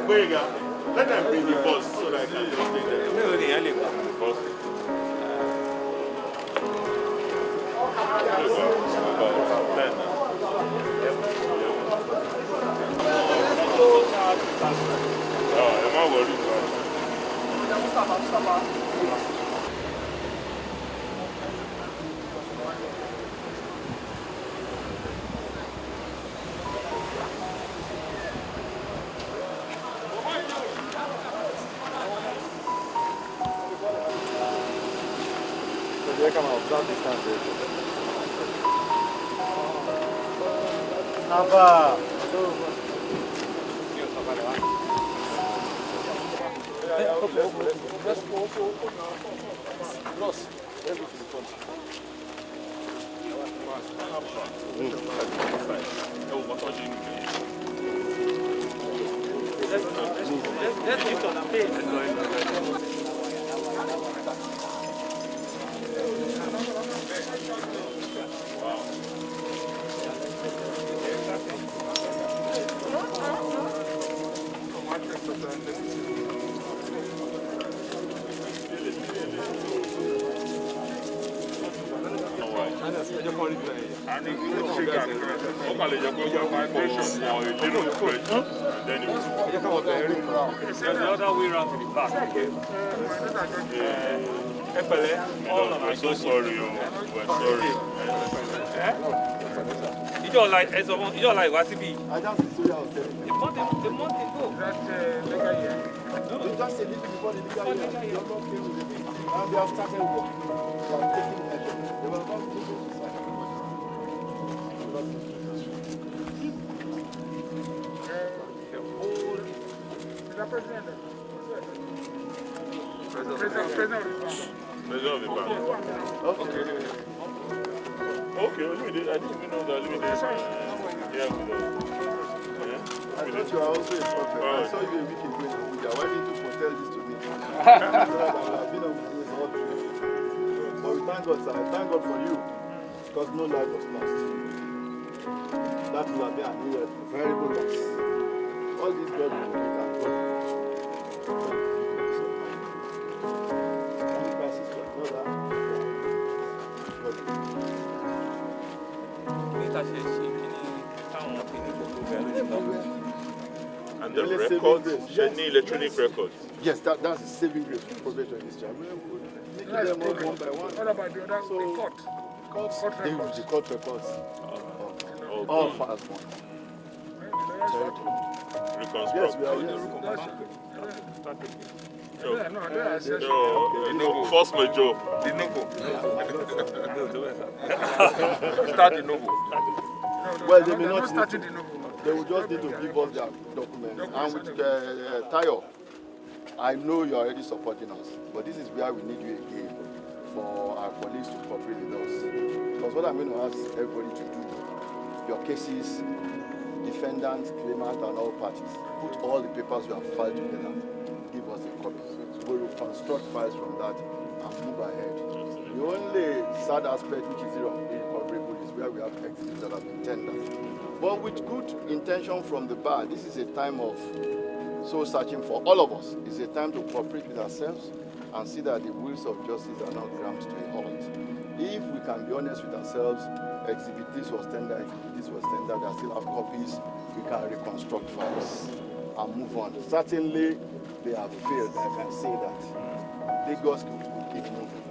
Where you go? Let them bring the bus so that I can just take them. No, the helicopter. Bus. Oh, am I worried? Apa? Let's get on the page. And it will trigger. Okay, you go for a little stretch, and then it will. The other way around to the back. I'm so sorry. We're sorry. You don't like Wasibi. I just see you out there. The month ago. That legal year. No, just a little before the legal year. They are not paying with the bill. And they have started work. They are taking measures. They were not able to sign. President of the bank. Okay. Okay, I didn't even know that. Yeah, I thought you were also a prophet. I saw you a week ago in Abuja. Why didn't you foretell this to me? I've been on my knees all day. But we thank God, sir. I thank God for you. Because no life was lost. That will have been an irreparable loss. All these God will be done. And the records, any electronic records. Yes, that's the saving grace for probation in this job. Making them all one by one. What about the other? So, the court? They will the court records. All files one. Reconstruct. Yes, we are No, force major. The Novo. Start the Novo. Well, they may not start the Novo. They will just need to give us their documents. And with Tayo, I know you are already supporting us, but this is where we need you again for our police to cooperate with us. Because what I'm going to ask everybody to do, your cases, defendants, claimant, and all parties, put all the papers you have filed together, give us a copy. So we will construct files from that and move ahead. The only sad aspect which is irrecoverable is where we have exits that have been tendered. But with good intention from the bar, this is a time of soul searching for all of us. It's a time to cooperate with ourselves and see that the wheels of justice are not ground to a halt. If we can be honest with ourselves, exhibit this was tender, exhibit this was tender, they still have copies, we can reconstruct files and move on. Certainly, they have failed, I can say that. Lagos will keep moving.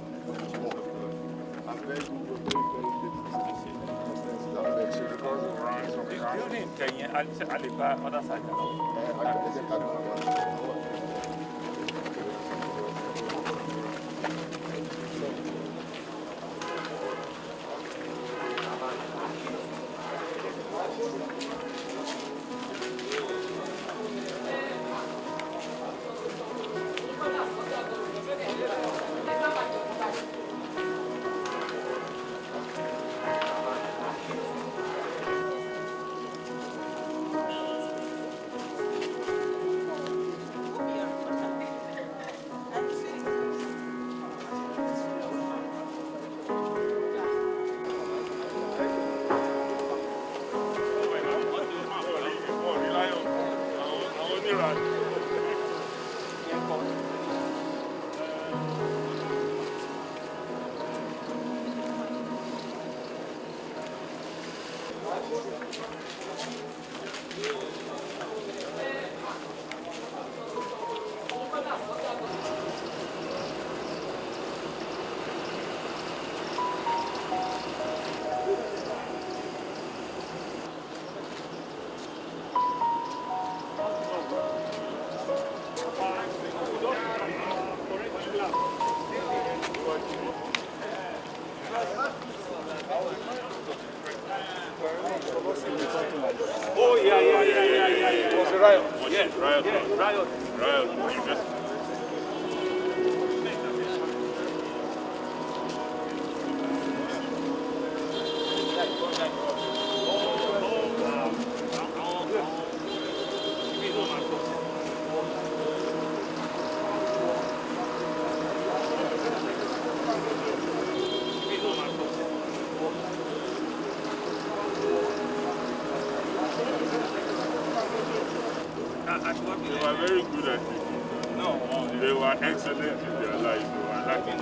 I'm very good, very building Kenya, Aliba, other side. Oh, yeah. It was a riot. Yeah, riot. They were very good at it. No, they were excellent in their life. They were lucky.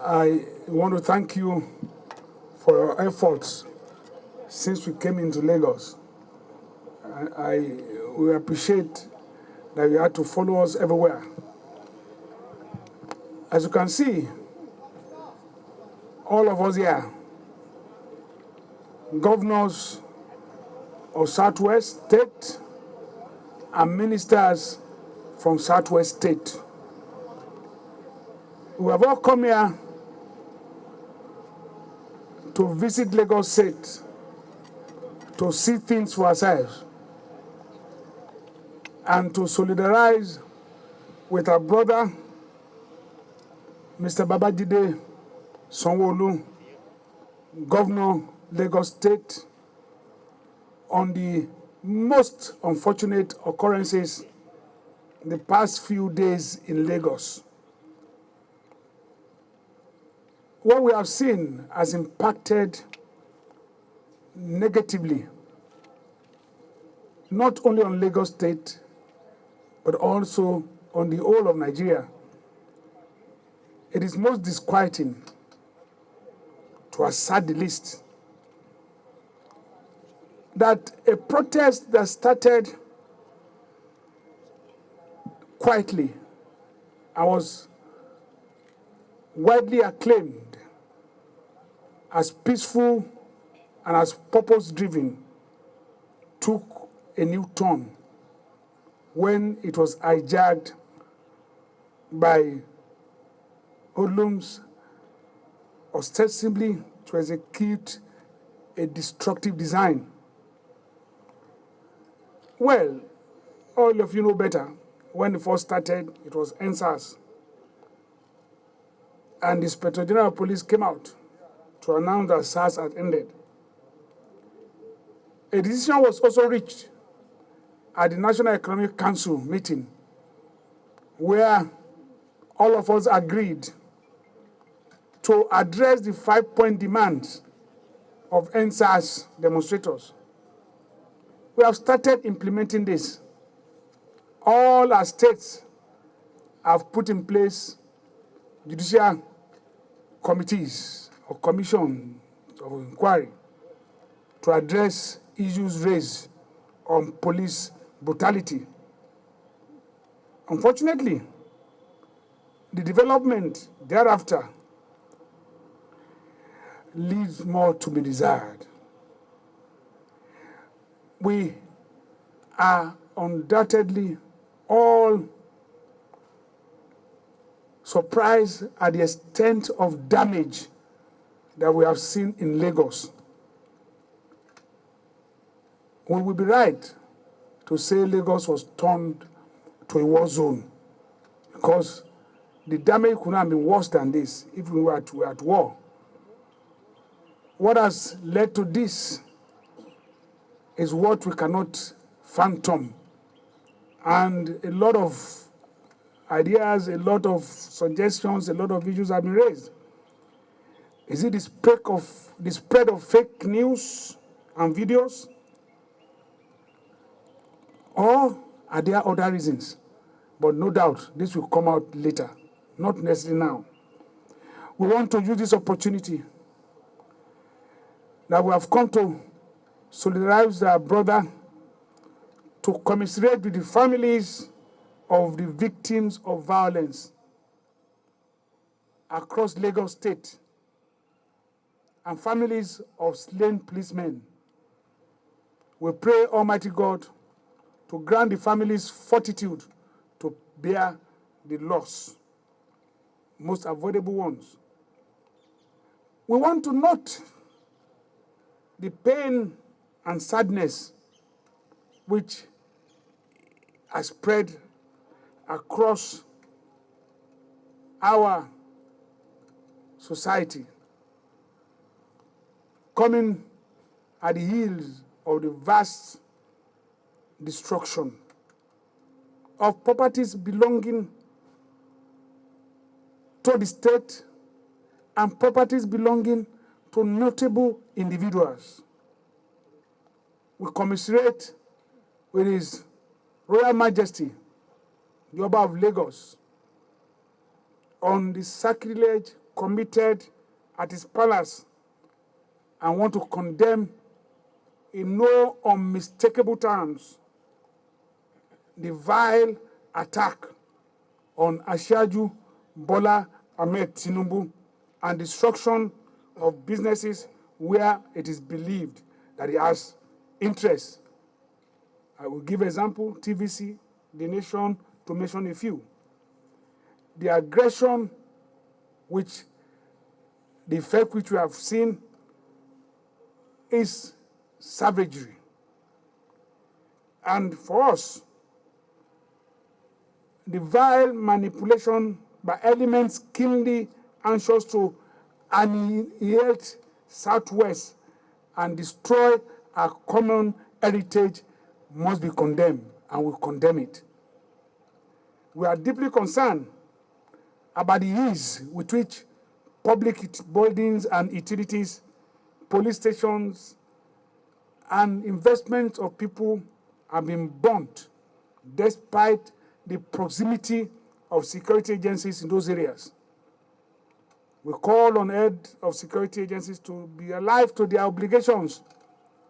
I want to thank you for your efforts since we came into Lagos. We appreciate that you had to follow us everywhere. As you can see, all of us here, governors of Southwest State and ministers from Southwest State, we have all come here to visit Lagos State, to see things for ourselves, and to solidarize with our brother, Mr. Babajide Sanwo-Olu, Governor, Lagos State, on the most unfortunate occurrences in the past few days in Lagos. What we have seen has impacted negatively, not only on Lagos State, but also on the whole of Nigeria. It is most disquieting, to assert the least, that a protest that started quietly and was widely acclaimed as peaceful and as purpose-driven took a new turn when it was hijacked by hoodlums ostensibly to execute a destructive design. Well, all of you know better. When it first started, it was NSAS. And the Inspector General of Police came out to announce that SARS had ended. A decision was also reached at the National Economic Council meeting, where all of us agreed to address the 5-point demands of NSAS demonstrators. We have started implementing this. All our states have put in place judicial committees or commissions of inquiry to address issues raised on police brutality. Unfortunately, the development thereafter leaves more to be desired. We are undoubtedly all surprised at the extent of damage that we have seen in Lagos. We will be right to say Lagos was turned to a war zone, because the damage could not have been worse than this if we were at war. What has led to this is what we cannot fathom. And a lot of ideas, a lot of suggestions, a lot of issues have been raised. Is it the spread of fake news and videos? Or are there other reasons? But no doubt, this will come out later, not necessarily now. We want to use this opportunity that we have come to solidarize our brother, to commiserate with the families of the victims of violence across Lagos State and families of slain policemen. We pray Almighty God to grant the families fortitude to bear the loss, most avoidable ones. We want to note the pain and sadness which has spread across our society, coming at the heels of the vast destruction of properties belonging to the state and properties belonging to notable individuals. We commiserate with His Royal Majesty, the Oba of Lagos, on the sacrilege committed at his palace, and want to condemn in no unmistakable terms the vile attack on Asiwaju Bola Ahmed Tinubu and destruction of businesses where it is believed that he has interest. I will give example, TVC, The Nation, to mention a few. The aggression the effect which we have seen is savagery. And for us, the vile manipulation by elements keenly anxious to annihilate Southwest and destroy our common heritage must be condemned, and we condemn it. We are deeply concerned about the ease with which public buildings and utilities, police stations, and investments of people have been burnt despite the proximity of security agencies in those areas. We call on heads of security agencies to be alive to their obligations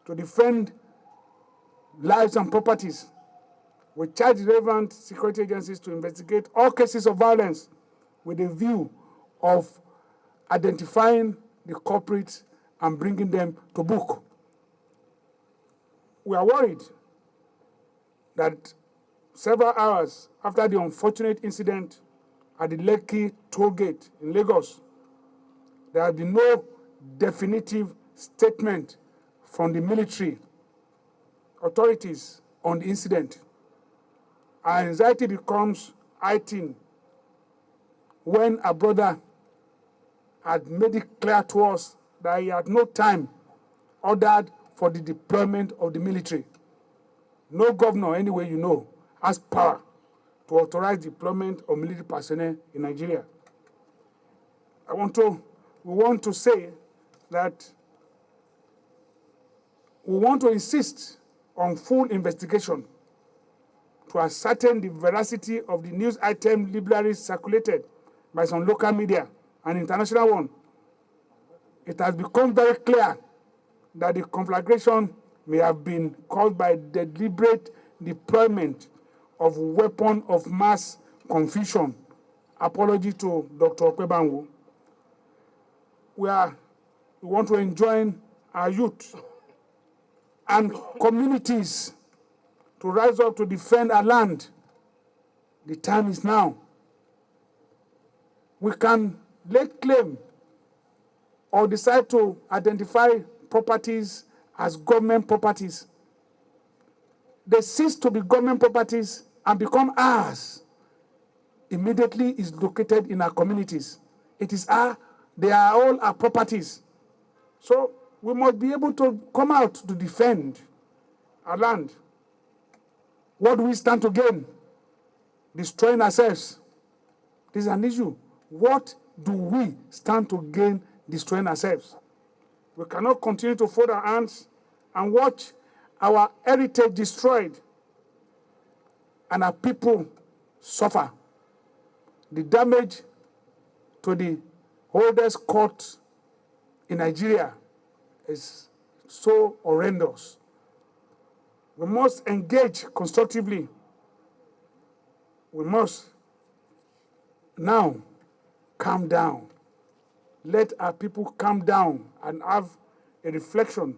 to defend lives and properties. We charge relevant security agencies to investigate all cases of violence with a view of identifying the culprits and bringing them to book. We are worried that several hours after the unfortunate incident at the Lekki toll gate in Lagos, there has been no definitive statement from the military authorities on the incident. Our anxiety becomes heightened when a brother had made it clear to us that he had no time ordered for the deployment of the military. No governor, anyway you know, has power to authorize deployment of military personnel in Nigeria. We want to say that we want to insist on full investigation to ascertain the veracity of the news item liberally circulated by some local media and international one. It has become very clear that the conflagration may have been caused by deliberate deployment of weapon of mass confusion. Apology to Dr. Okwebanwo. We want to enjoin our youth and communities to rise up to defend our land. The time is now. we can lay claim or decide to identify properties as government properties. They cease to be government properties and become ours. Immediately is located in our communities. It is they are all our properties. So we must be able to come out to defend our land. What do we stand to gain? Destroying ourselves. This is an issue. What do we stand to gain destroying ourselves? We cannot continue to fold our hands and watch our heritage destroyed and our people suffer. The damage to the oldest court in Nigeria is so horrendous. We must engage constructively. We must now calm down. Let our people calm down and have a reflection.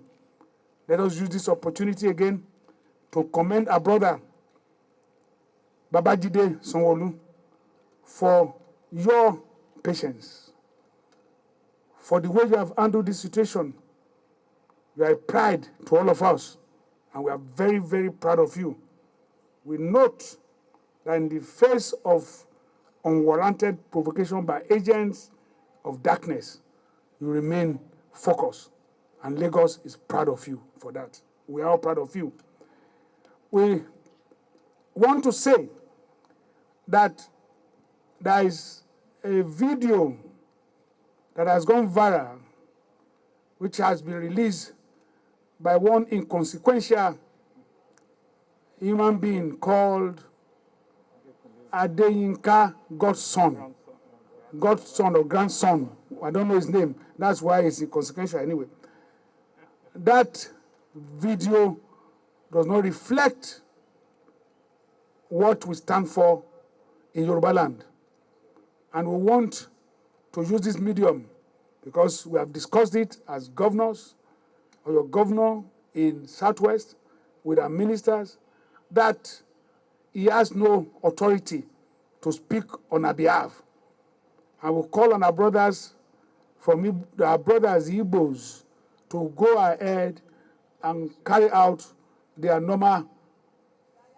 Let us use this opportunity again to commend our brother, Babajide Sanwo-Olu, for your patience, for the way you have handled this situation. You are a pride to all of us, and we are very, very proud of you. We note that in the face of unwarranted provocation by agents of darkness, you remain focused, and Lagos is proud of you for that. We are all proud of you. We want to say that there is a video that has gone viral, which has been released by one inconsequential human being called Adeyinka Godson. Godson or grandson, I don't know his name. That's why it's inconsequential anyway. That video does not reflect what we stand for in Yoruba land. And we want to use this medium because we have discussed it as governors, or your governor in Southwest, with our ministers, that he has no authority to speak on our behalf. I will call on our brothers our brothers Igbos to go ahead and carry out their normal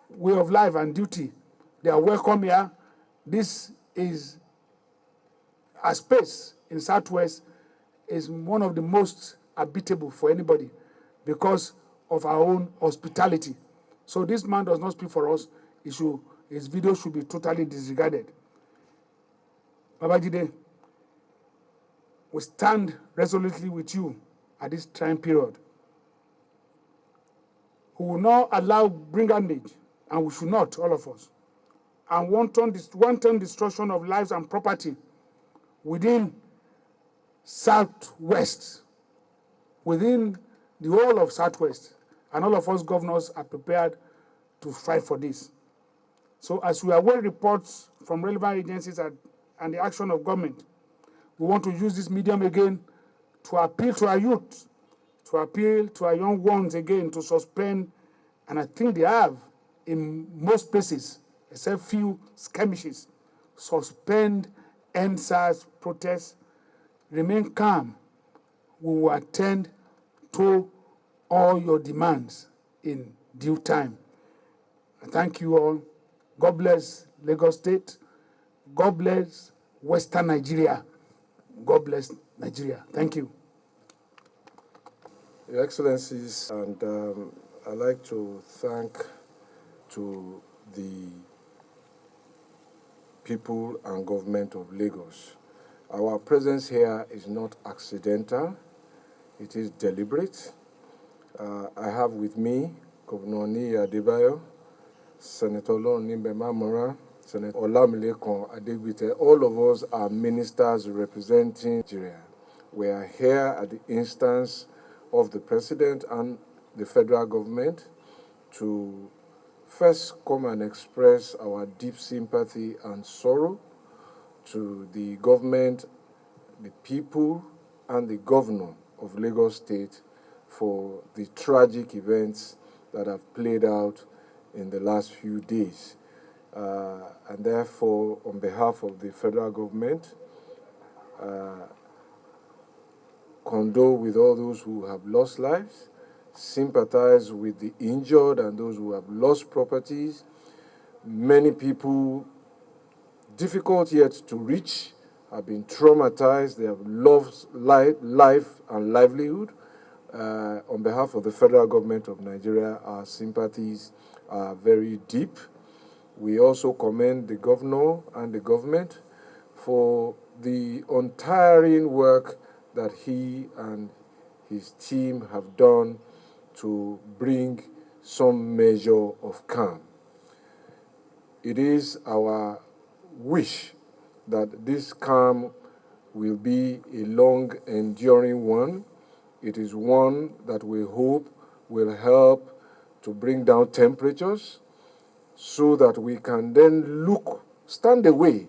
way of life and duty. They are welcome here. This is a space in Southwest is one of the most habitable for anybody because of our own hospitality. So this man does not speak for us. His video should be totally disregarded. Babajide, we stand resolutely with you at this time period. We will not allow brigandage, and we should not, all of us, and wanton destruction of lives and property within Southwest, within the whole of Southwest, and all of us governors are prepared to fight for this. So as we await reports from relevant agencies and the action of government, we want to use this medium again to appeal to our youth, to appeal to our young ones again to suspend, and I think they have in most places, except few skirmishes, suspend NSAS protests, remain calm. We will attend to all your demands in due time. Thank you all. God bless Lagos State. God bless Western Nigeria. God bless Nigeria. Thank you. Your Excellencies, and I'd like to thank to the people and government of Lagos. Our presence here is not accidental, it is deliberate. I have with me Governor Niyi Adebayo, Senator Olonimbe Mamora, Senator Olamilekan Adegbite. All of us are ministers representing Nigeria. We are here at the instance of the President and the federal government to first come and express our deep sympathy and sorrow to the government, the people, and the governor of Lagos State for the tragic events that have played out in the last few days. And therefore, on behalf of the federal government, condole with all those who have lost lives, sympathize with the injured and those who have lost properties. Many people, difficult yet to reach, have been traumatized. They have lost life and livelihood. On behalf of the federal government of Nigeria, our sympathies are very deep. We also commend the governor and the government for the untiring work that he and his team have done to bring some measure of calm. It is our wish that this calm will be a long enduring one. It is one that we hope will help to bring down temperatures so that we can then stand away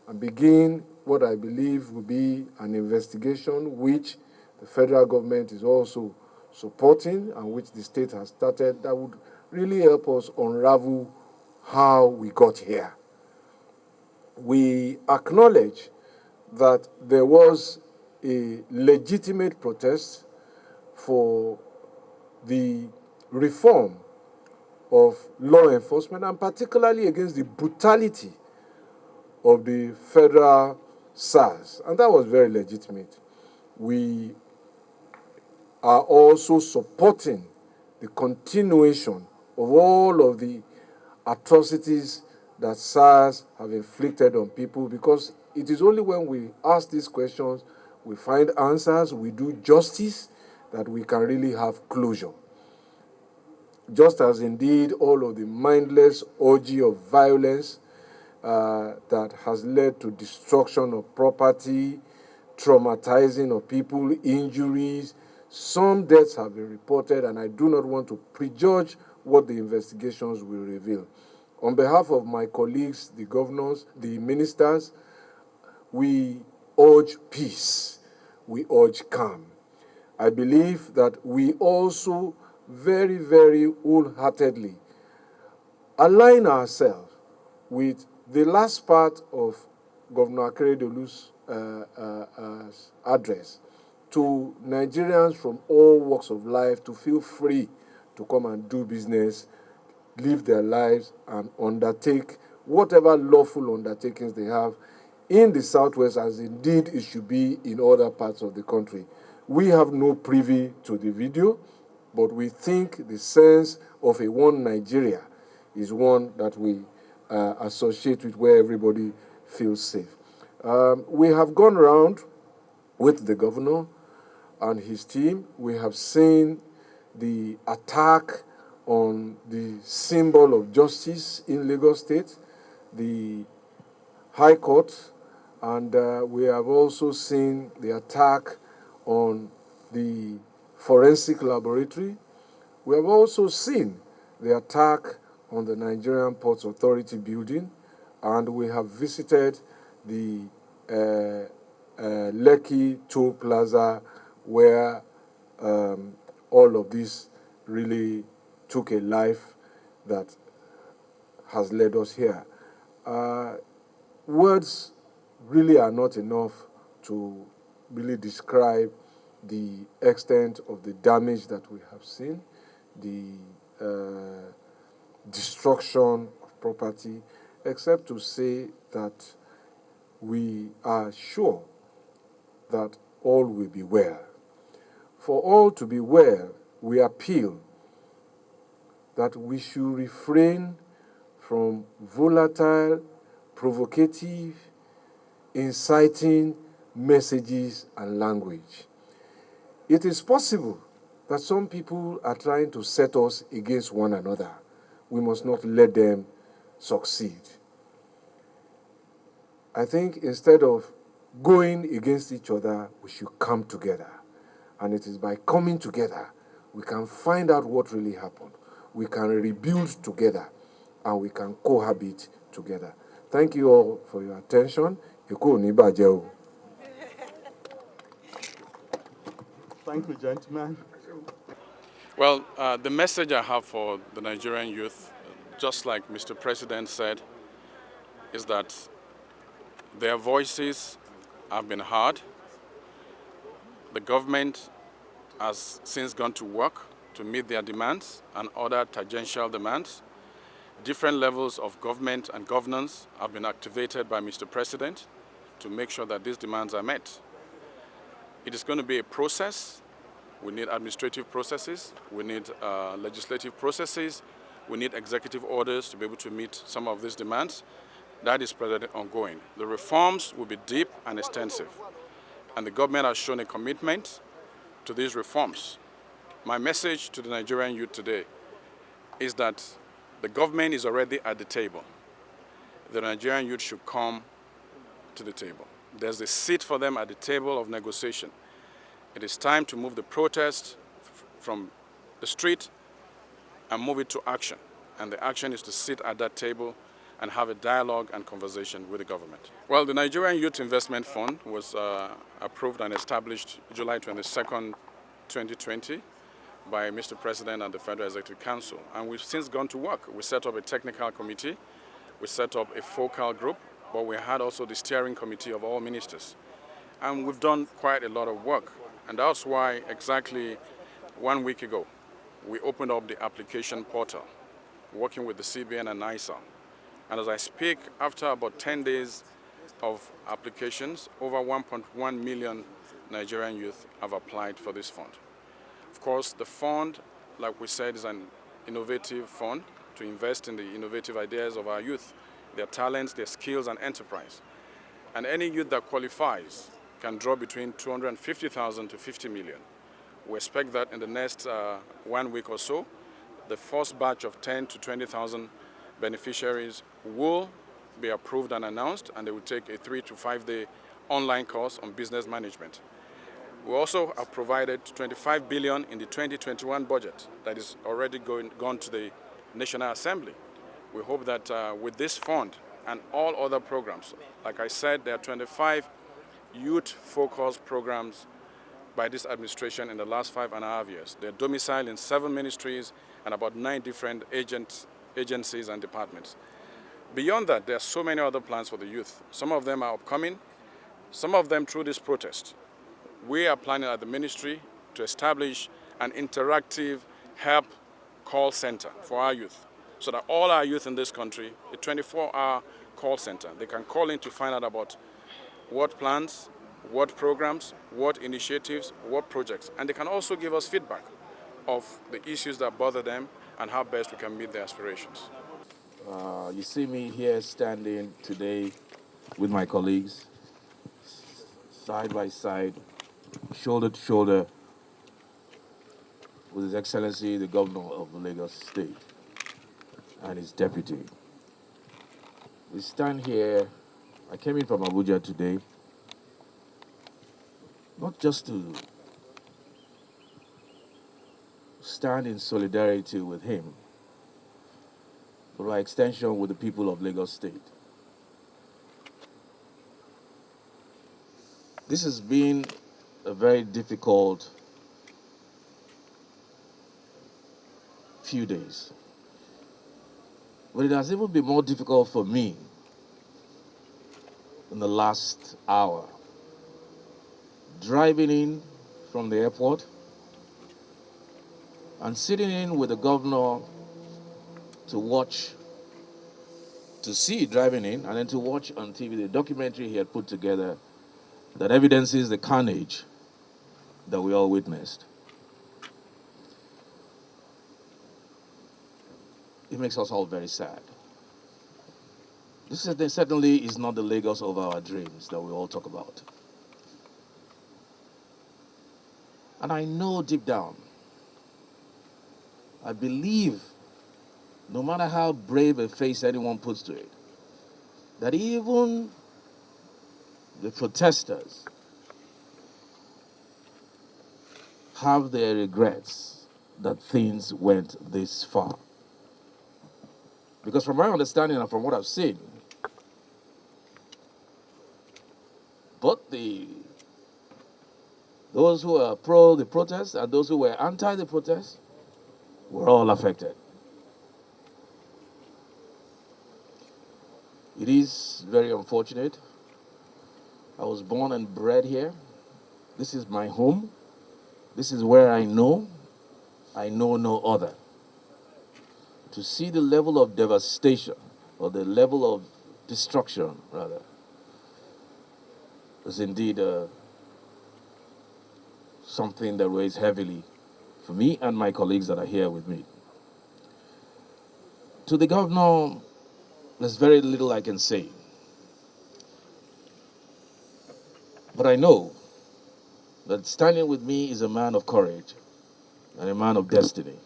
and begin what I believe will be an investigation which the federal government is also supporting and which the state has started that would really help us unravel how we got here. We acknowledge that there was a legitimate protest for the reform of law enforcement, and particularly against the brutality of the federal SARS, and that was very legitimate. We are also supporting the continuation of all of the atrocities that SARS have inflicted on people, because it is only when we ask these questions, we find answers, we do justice, that we can really have closure. Just as indeed all of the mindless orgy of violence that has led to destruction of property, traumatizing of people, injuries. Some deaths have been reported, and I do not want to prejudge what the investigations will reveal. On behalf of my colleagues, the governors, the ministers, we urge peace, we urge calm. I believe that we also very, very wholeheartedly align ourselves with the last part of Governor Akeredolu's address to Nigerians from all walks of life to feel free to come and do business, live their lives, and undertake whatever lawful undertakings they have in the Southwest, as indeed it should be in other parts of the country. We have no privy to the video, but we think the sense of a one Nigeria is one that we associate with, where everybody feels safe. We have gone around with the governor and his team. We have seen the attack on the symbol of justice in Lagos State, the High Court, and we have also seen the attack on the forensic laboratory. We have also seen the attack on the Nigerian Ports Authority building, and we have visited the Lekki Toll Plaza, where all of this really took a life that has led us here. Words really are not enough to really describe the extent of the damage that we have seen, the destruction of property, except to say that we are sure that all will be well. For all to be well, we appeal that we should refrain from volatile, provocative, inciting messages and language. It is possible that some people are trying to set us against one another. We must not let them succeed. I think instead of going against each other, we should come together. And it is by coming together we can find out what really happened. We can rebuild together, and we can cohabit together. Thank you all for your attention. Thank you, gentlemen. Well, the message I have for the Nigerian youth, just like Mr. President said, is that their voices have been hard. The government has since gone to work to meet their demands and other tangential demands. Different levels of government and governance have been activated by Mr. President to make sure that these demands are met. It is going to be a process. We need administrative processes, we need legislative processes, we need executive orders to be able to meet some of these demands. That is presently ongoing. The reforms will be deep and extensive, and the government has shown a commitment to these reforms. My message to the Nigerian youth today is that the government is already at the table. The Nigerian youth should come to the table. There's a seat for them at the table of negotiation. It is time to move the protest from the street and move it to action. And the action is to sit at that table and have a dialogue and conversation with the government. Well, the Nigerian Youth Investment Fund was approved and established July 22nd, 2020 by Mr. President and the Federal Executive Council. And we've since gone to work. We set up a technical committee, we set up a focal group, but we had also the steering committee of all ministers. And we've done quite a lot of work. And that's why exactly 1 week ago, we opened up the application portal, working with the CBN and NISA. And as I speak, after about 10 days of applications, over 1.1 million Nigerian youth have applied for this fund. Of course, the fund, like we said, is an innovative fund to invest in the innovative ideas of our youth, their talents, their skills, and enterprise. And any youth that qualifies can draw between 250,000 to 50 million. We expect that in the next 1 week or so, the first batch of 10 to 20,000 beneficiaries will be approved and announced, and they will take a 3 to 5 day online course on business management. We also have provided 25 billion in the 2021 budget that is already gone to the National Assembly. We hope that with this fund and all other programs, like I said, there are 25 youth-focused programs by this administration in the last 5.5 years. They're domiciled in 7 ministries and about 9 different agencies and departments. Beyond that, there are so many other plans for the youth. Some of them are upcoming, some of them through this protest. We are planning at the ministry to establish an interactive help call center for our youth, so that all our youth in this country, a 24-hour call center, they can call in to find out about what plans, what programs, what initiatives, what projects, and they can also give us feedback of the issues that bother them and how best we can meet their aspirations. You see me here standing today with my colleagues, side by side, shoulder to shoulder, with His Excellency, the Governor of the Lagos State and his deputy. We stand here, I came in from Abuja today, not just to stand in solidarity with him, but by extension with the people of Lagos State. This has been a very difficult few days. But it has even been more difficult for me in the last hour. Driving in from the airport and sitting in with the governor to see driving in, and then to watch on TV the documentary he had put together that evidences the carnage that we all witnessed. It makes us all very sad. This certainly is not the Lagos of our dreams that we all talk about. And I know deep down, I believe, no matter how brave a face anyone puts to it, that even the protesters have their regrets that things went this far. Because from my understanding and from what I've seen, both those who were pro the protest and those who were anti the protest were all affected. It is very unfortunate, I was born and bred here. This is my home. This is where I know no other. To see the level of devastation, or the level of destruction, rather, is indeed something that weighs heavily for me and my colleagues that are here with me. To the governor, there's very little I can say. But I know that standing with me is a man of courage and a man of destiny.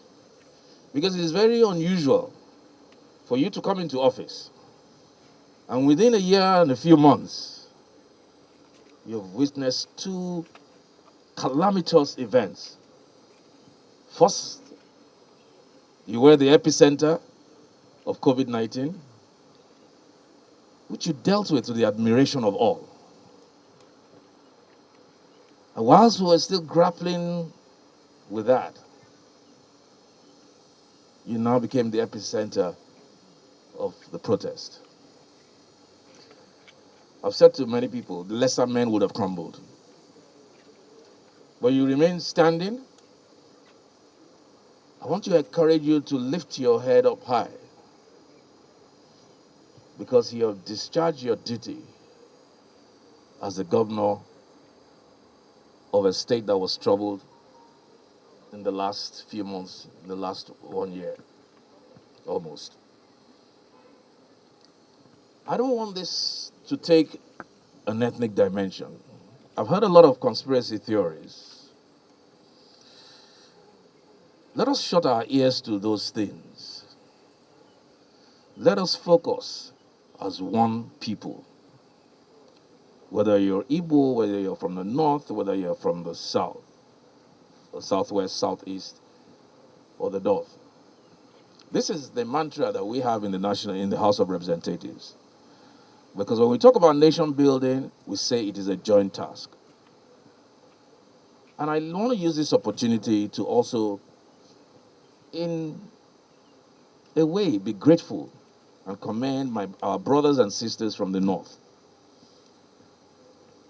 Because it is very unusual for you to come into office and within a year and a few months, you've witnessed two calamitous events. First, you were the epicenter of COVID-19, which you dealt with to the admiration of all. And whilst we were still grappling with that, you now became the epicenter of the protest. I've said to many people, the lesser men would have crumbled. But you remain standing. I want to encourage you to lift your head up high, because you have discharged your duty as the governor of a state that was troubled in the last few months, in the last 1 year, almost. I don't want this to take an ethnic dimension. I've heard a lot of conspiracy theories. Let us shut our ears to those things. Let us focus as one people. Whether you're Igbo, whether you're from the north, whether you're from the south, the southwest, southeast, or the north. This is the mantra that we have in the House of Representatives. Because when we talk about nation building, we say it is a joint task. And I want to use this opportunity to also, in a way, be grateful and commend our brothers and sisters from the north.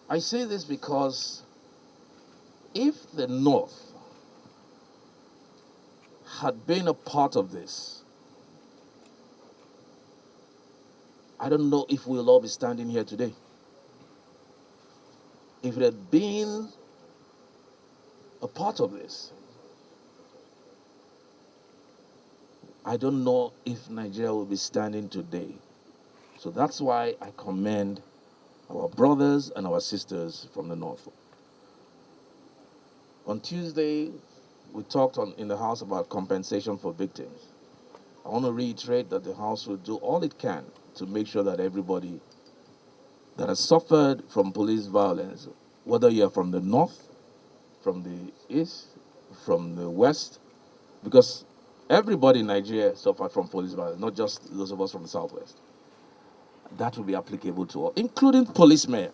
I say this because if the north had been a part of this, I don't know if we'll all be standing here today. If it had been a part of this, I don't know if Nigeria will be standing today. So that's why I commend our brothers and our sisters from the north. On Tuesday, we talked in the House about compensation for victims. I want to reiterate that the House will do all it can to make sure that everybody that has suffered from police violence, whether you're from the north, from the east, from the west, because everybody in Nigeria suffered from police violence, not just those of us from the southwest. That will be applicable to all, including policemen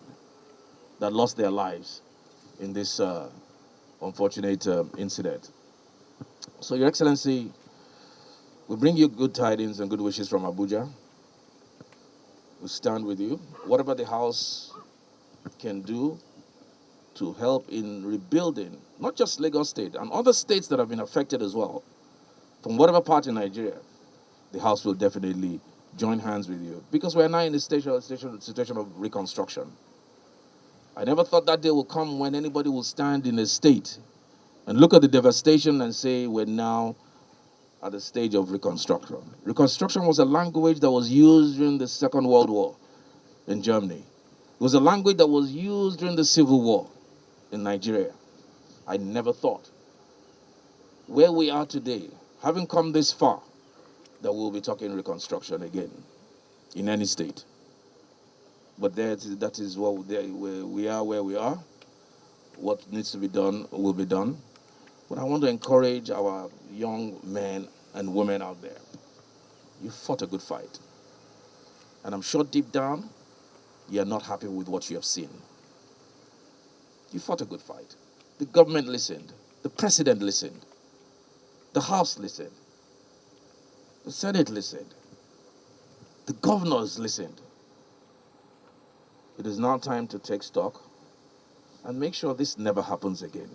that lost their lives in this unfortunate incident. So, Your Excellency, we bring you good tidings and good wishes from Abuja. We stand with you. Whatever the House can do to help in rebuilding, not just Lagos State, and other states that have been affected as well, from whatever part in Nigeria, the House will definitely join hands with you. Because we're now in a situation of reconstruction. I never thought that day would come when anybody will stand in a state and look at the devastation and say we're now at the stage of reconstruction. Reconstruction was a language that was used during the Second World War in Germany. It was a language that was used during the Civil War in Nigeria. I never thought, where we are today, having come this far, that we'll be talking reconstruction again in any state. But that is where we are where we are. What needs to be done will be done. But I want to encourage our young men and women out there. You fought a good fight. And I'm sure deep down, you're not happy with what you have seen. You fought a good fight. The government listened. The president listened. The House listened. The Senate listened. The governors listened. It is now time to take stock and make sure this never happens again.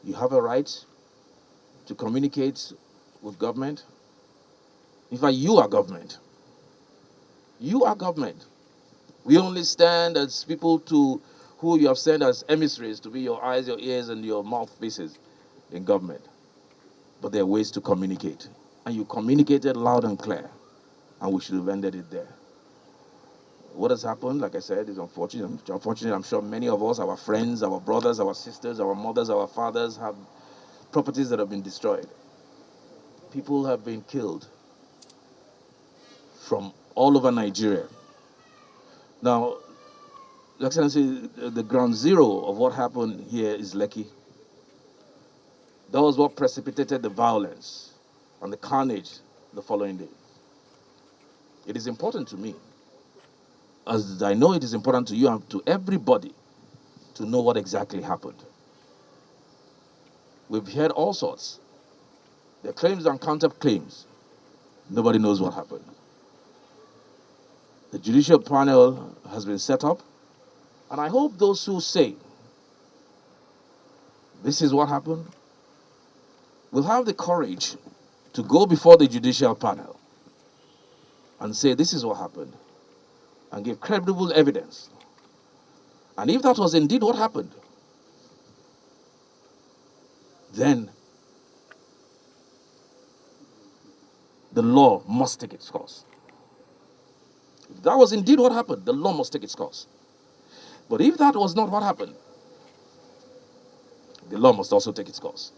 You have a right to communicate with government. In fact, you are government. You are government. We only stand as people to who you have sent as emissaries to be your eyes, your ears, and your mouthpieces in government. But there are ways to communicate. And you communicated loud and clear. And we should have ended it there. What has happened, like I said, is unfortunate. Unfortunately, I'm sure many of us, our friends, our brothers, our sisters, our mothers, our fathers, have properties that have been destroyed. People have been killed from all over Nigeria. Now, Your Excellency, the ground zero of what happened here is Lekki. That was what precipitated the violence and the carnage the following day. It is important to me, as I know it is important to you and to everybody, to know what exactly happened. We've heard all sorts. There are claims and counter-claims. Nobody knows what happened. The judicial panel has been set up, and I hope those who say this is what happened will have the courage to go before the judicial panel and say this is what happened and give credible evidence. And if that was indeed what happened, then the law must take its course. If that was indeed what happened, the law must take its course. But if that was not what happened, the law must also take its course.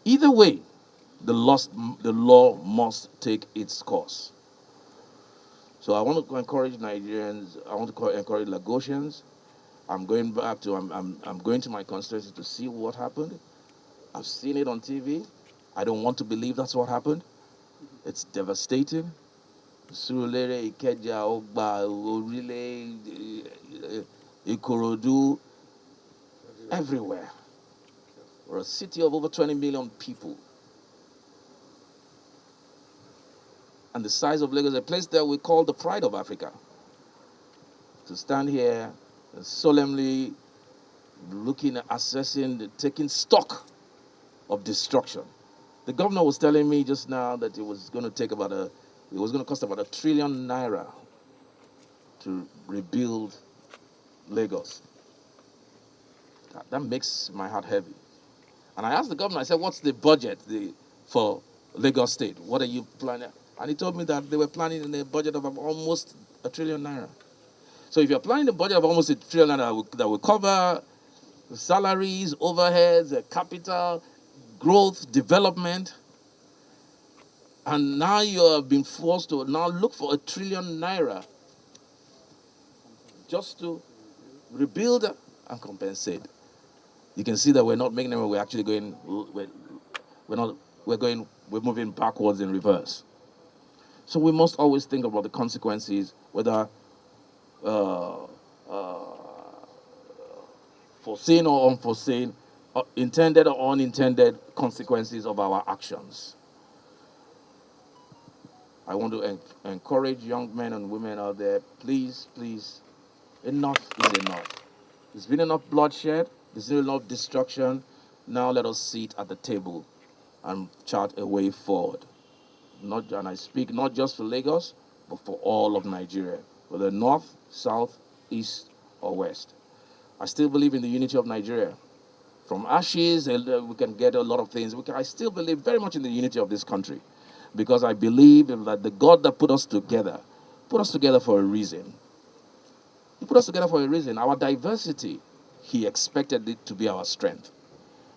Either way, the law must take its course. So I want to encourage Nigerians, I want to encourage Lagosians. I'm going to my constituency to see what happened. I've seen it on TV. I don't want to believe that's what happened. It's devastating. Surulere, Ikeja, Ogba, Orile, Ikorodu, everywhere. We're a city of over 20 million people. And the size of Lagos, a place that we call the pride of Africa. To stand here and solemnly looking, assessing, taking stock of destruction. The governor was telling me just now that it was going to cost about ₦1 trillion to rebuild Lagos. That makes my heart heavy. And I asked the governor, I said, what's the budget for Lagos State? What are you planning? And he told me that they were planning in a budget of almost ₦1 trillion. So if you're planning a budget of almost ₦1 trillion that will cover salaries, overheads, capital, growth, development, and now you have been forced to now look for ₦1 trillion just to rebuild and compensate. You can see that we're not making them, we're actually going, we're moving backwards in reverse. So we must always think about the consequences, whether foreseen or unforeseen, intended or unintended consequences of our actions. I want to encourage young men and women out there, please, please, enough is enough. There's been enough bloodshed, there's been enough destruction. Now let us sit at the table and chart a way forward. And I speak not just for Lagos, but for all of Nigeria, whether north, south, east, or west. I still believe in the unity of Nigeria. From ashes, we can get a lot of things. I still believe very much in the unity of this country, because I believe that the God that put us together for a reason. He put us together for a reason. Our diversity, he expected it to be our strength.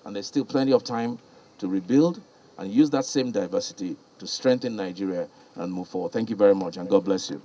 And there's still plenty of time to rebuild and use that same diversity to strengthen Nigeria and move forward. Thank you very much, and God bless you.